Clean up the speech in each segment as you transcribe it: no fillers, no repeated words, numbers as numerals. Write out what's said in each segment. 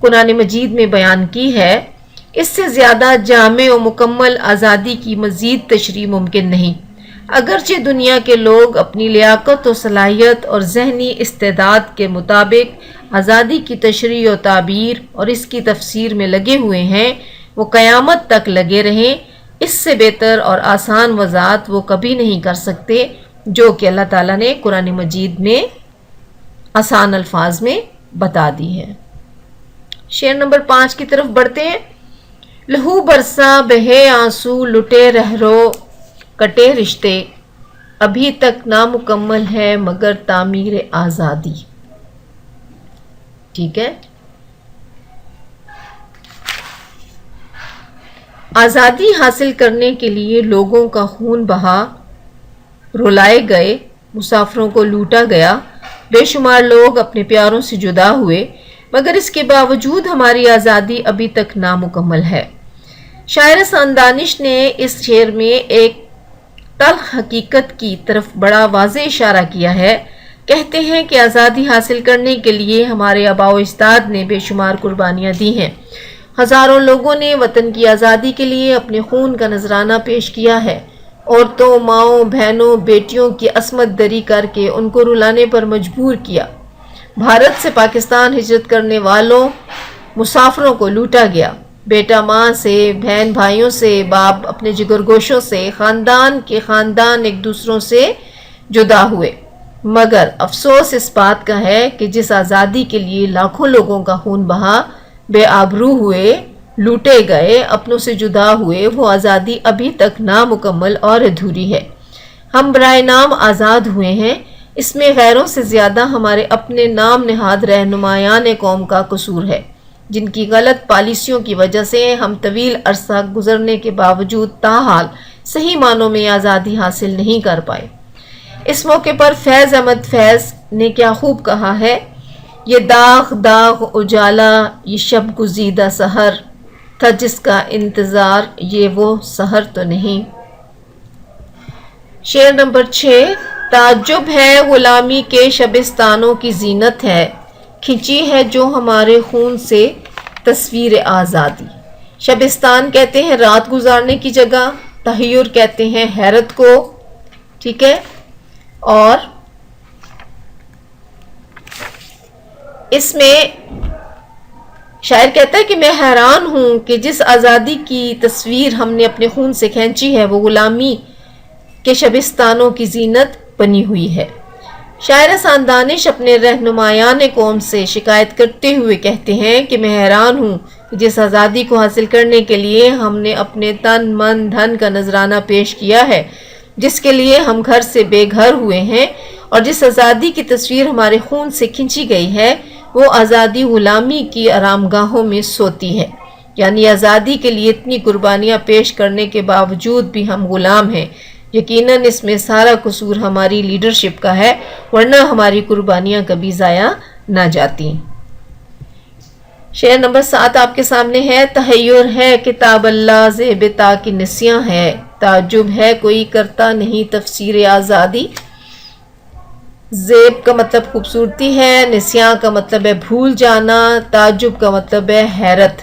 قرآن مجید میں بیان کی ہے، اس سے زیادہ جامع و مکمل آزادی کی مزید تشریح ممکن نہیں۔ اگرچہ دنیا کے لوگ اپنی لیاقت و صلاحیت اور ذہنی استعداد کے مطابق آزادی کی تشریح و تعبیر اور اس کی تفسیر میں لگے ہوئے ہیں، وہ قیامت تک لگے رہیں، اس سے بہتر اور آسان وضاحت وہ کبھی نہیں کر سکتے جو کہ اللہ تعالیٰ نے قرآن مجید میں آسان الفاظ میں بتا دی ہے۔ شعر نمبر 5 کی طرف بڑھتے ہیں۔ لہو برسا بہے آنسو لٹے رہرو کٹے رشتے، ابھی تک نامکمل ہے مگر تعمیر آزادی۔ ٹھیک ہے، آزادی حاصل کرنے کے لیے لوگوں کا خون بہا، رلائے گئے، مسافروں کو لوٹا گیا، بے شمار لوگ اپنے پیاروں سے جدا ہوئے، مگر اس کے باوجود ہماری آزادی ابھی تک نامکمل ہے۔ شاعر ساندانش نے اس شعر میں ایک تلخ حقیقت کی طرف بڑا واضح اشارہ کیا ہے۔ کہتے ہیں کہ آزادی حاصل کرنے کے لیے ہمارے آباء و اجداد نے بے شمار قربانیاں دی ہیں۔ ہزاروں لوگوں نے وطن کی آزادی کے لیے اپنے خون کا نذرانہ پیش کیا ہے۔ عورتوں، ماؤں، بہنوں، بیٹیوں کی عصمت دری کر کے ان کو رلانے پر مجبور کیا۔ بھارت سے پاکستان ہجرت کرنے والوں مسافروں کو لوٹا گیا۔ بیٹا ماں سے، بہن بھائیوں سے، باپ اپنے جگر گوشوں سے، خاندان کے خاندان ایک دوسروں سے جدا ہوئے۔ مگر افسوس اس بات کا ہے کہ جس آزادی کے لیے لاکھوں لوگوں کا خون بہا، بے آبرو ہوئے، لوٹے گئے، اپنوں سے جدا ہوئے، وہ آزادی ابھی تک نامکمل اور ادھوری ہے۔ ہم برائے نام آزاد ہوئے ہیں، اس میں غیروں سے زیادہ ہمارے اپنے نام نہاد رہنمایان قوم کا قصور ہے، جن کی غلط پالیسیوں کی وجہ سے ہم طویل عرصہ گزرنے کے باوجود تاحال صحیح معنوں میں آزادی حاصل نہیں کر پائے۔ اس موقع پر فیض احمد فیض نے کیا خوب کہا ہے، یہ داغ داغ اجالا یہ شب گزیدہ سحر تھا جس کا انتظار، یہ وہ سحر تو نہیں۔ شعر نمبر 6۔ تعجب ہے غلامی کے شبستانوں کی زینت ہے، کھنچی ہے جو ہمارے خون سے تصویر آزادی۔ شبستان کہتے ہیں رات گزارنے کی جگہ، تحیر کہتے ہیں حیرت کو، ٹھیک ہے، اور اس میں شاعر کہتا ہے کہ میں حیران ہوں کہ جس آزادی کی تصویر ہم نے اپنے خون سے کھینچی ہے وہ غلامی کے شبستانوں کی زینت بنی ہوئی ہے۔ شاعر ساندانش اپنے رہنمایان قوم سے شکایت کرتے ہوئے کہتے ہیں کہ میں حیران ہوں کہ جس آزادی کو حاصل کرنے کے لیے ہم نے اپنے تن من دھن کا نذرانہ پیش کیا ہے، جس کے لیے ہم گھر سے بے گھر ہوئے ہیں، اور جس آزادی کی تصویر ہمارے خون سے کھنچی گئی ہے، وہ آزادی غلامی کی آرام گاہوں میں سوتی ہے۔ یعنی آزادی کے لیے اتنی قربانیاں پیش کرنے کے باوجود بھی ہم غلام ہیں۔ یقیناً اس میں سارا قصور ہماری لیڈرشپ کا ہے، ورنہ ہماری قربانیاں کبھی ضائع نہ جاتی۔ شعر نمبر 7 آپ کے سامنے ہے۔ تحیر ہے کتاب اللہ زیب تا کی نسیاں ہے، تعجب ہے کوئی کرتا نہیں تفسیر آزادی۔ زیب کا مطلب خوبصورتی ہے، نسیاں کا مطلب ہے بھول جانا، تعجب کا مطلب ہے حیرت،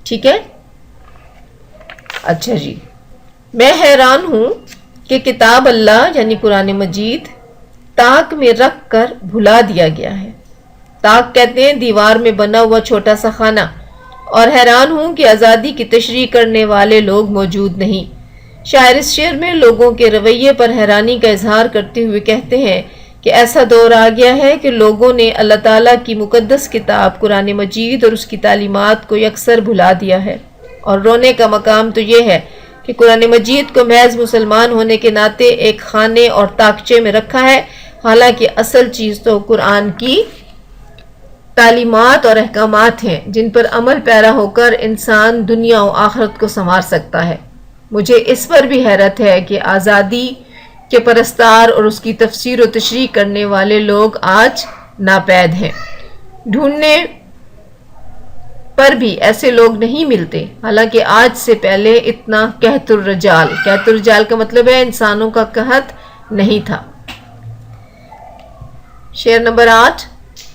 ٹھیک ہے۔ اچھا جی، میں حیران ہوں کہ کتاب اللہ یعنی قرآن مجید طاق میں رکھ کر بھلا دیا گیا ہے۔ طاق کہتے ہیں دیوار میں بنا ہوا چھوٹا سا خانہ، اور حیران ہوں کہ آزادی کی تشریح کرنے والے لوگ موجود نہیں۔ شاعر اس شعر میں لوگوں کے رویے پر حیرانی کا اظہار کرتے ہوئے کہتے ہیں کہ ایسا دور آ گیا ہے کہ لوگوں نے اللہ تعالیٰ کی مقدس کتاب قرآن مجید اور اس کی تعلیمات کو یکسر بھلا دیا ہے، اور رونے کا مقام تو یہ ہے کہ قرآن مجید کو محض مسلمان ہونے کے ناطے ایک خانے اور طاقچے میں رکھا ہے، حالانکہ اصل چیز تو قرآن کی تعلیمات اور احکامات ہیں، جن پر عمل پیرا ہو کر انسان دنیا و آخرت کو سنوار سکتا ہے۔ مجھے اس پر بھی حیرت ہے کہ آزادی کے پرستار اور اس کی تفسیر و تشریح کرنے والے لوگ آج ناپید ہیں، ڈھونڈنے پر بھی ایسے لوگ نہیں ملتے، حالانکہ آج سے پہلے اتنا قحط الرجال کا مطلب ہے انسانوں کا قحط نہیں تھا۔ شعر نمبر 8۔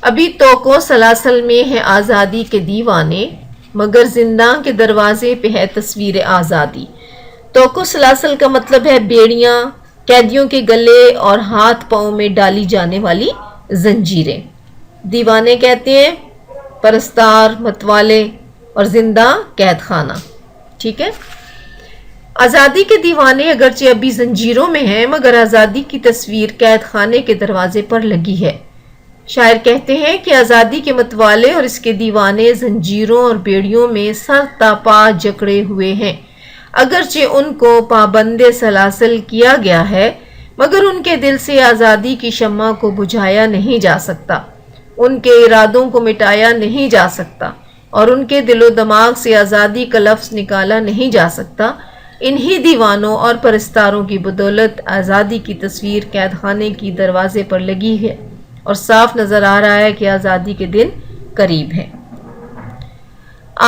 ابھی توقو سلاسل میں ہے آزادی کے دیوانے، مگر زنداں کے دروازے پہ ہے تصویر آزادی۔ توقو سلاسل کا مطلب ہے بیڑیاں، قیدیوں کے گلے اور ہاتھ پاؤں میں ڈالی جانے والی زنجیریں۔ دیوانے کہتے ہیں پرستار، متوالے، اور زندہ قید خانہ۔ ٹھیک ہے، آزادی کے دیوانے اگرچہ ابھی زنجیروں میں ہیں، مگر آزادی کی تصویر قید خانے کے دروازے پر لگی ہے۔ شاعر کہتے ہیں کہ آزادی کے متوالے اور اس کے دیوانے زنجیروں اور بیڑیوں میں سر تا پا جکڑے ہوئے ہیں۔ اگرچہ ان کو پابند سلاسل کیا گیا ہے، مگر ان کے دل سے آزادی کی شمع کو بجھایا نہیں جا سکتا، ان کے ارادوں کو مٹایا نہیں جا سکتا، اور ان کے دل و دماغ سے آزادی کا لفظ نکالا نہیں جا سکتا۔ انہی دیوانوں اور پرستاروں کی بدولت آزادی کی تصویر قید خانے کی دروازے پر لگی ہے، اور صاف نظر آ رہا ہے کہ آزادی کے دن قریب ہیں۔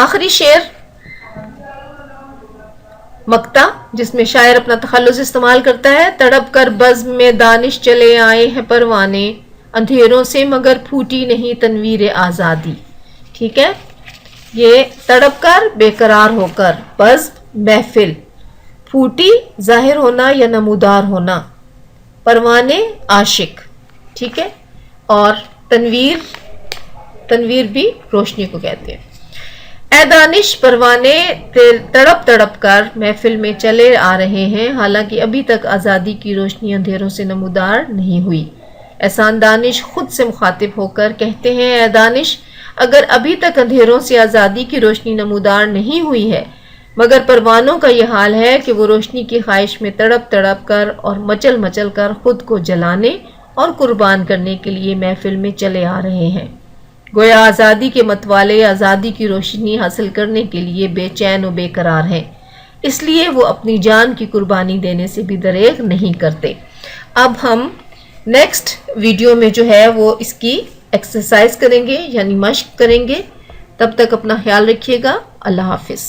آخری شعر مقطع، جس میں شاعر اپنا تخلص استعمال کرتا ہے۔ تڑپ کر بزم میں دانش چلے آئے ہیں پروانے، اندھیروں سے مگر پھوٹی نہیں تنویر آزادی۔ ٹھیک ہے، یہ تڑپ کر بے قرار ہو کر، بزم محفل، پھوٹی ظاہر ہونا یا نمودار ہونا، پروانے عاشق۔ ٹھیک ہے، اور تنویر بھی روشنی کو کہتے ہیں۔ اے دانش، پروانے تڑپ تڑپ کر محفل میں چلے آ رہے ہیں، حالانکہ ابھی تک آزادی کی روشنی اندھیروں سے نمودار نہیں ہوئی۔ احسان دانش خود سے مخاطب ہو کر کہتے ہیں، اے دانش، اگر ابھی تک اندھیروں سے آزادی کی روشنی نمودار نہیں ہوئی ہے، مگر پروانوں کا یہ حال ہے کہ وہ روشنی کی خواہش میں تڑپ تڑپ کر اور مچل مچل کر خود کو جلانے اور قربان کرنے کے لیے محفل میں چلے آ رہے ہیں۔ گویا آزادی کے متوالے آزادی کی روشنی حاصل کرنے کے لیے بے چین و بے قرار ہیں، اس لیے وہ اپنی جان کی قربانی دینے سے بھی دریغ نہیں کرتے۔ اب ہم نیکسٹ ویڈیو میں جو ہے وہ اس کی ایکسرسائز کریں گے، یعنی مشق کریں گے۔ تب تک اپنا خیال رکھیے گا۔ اللہ حافظ۔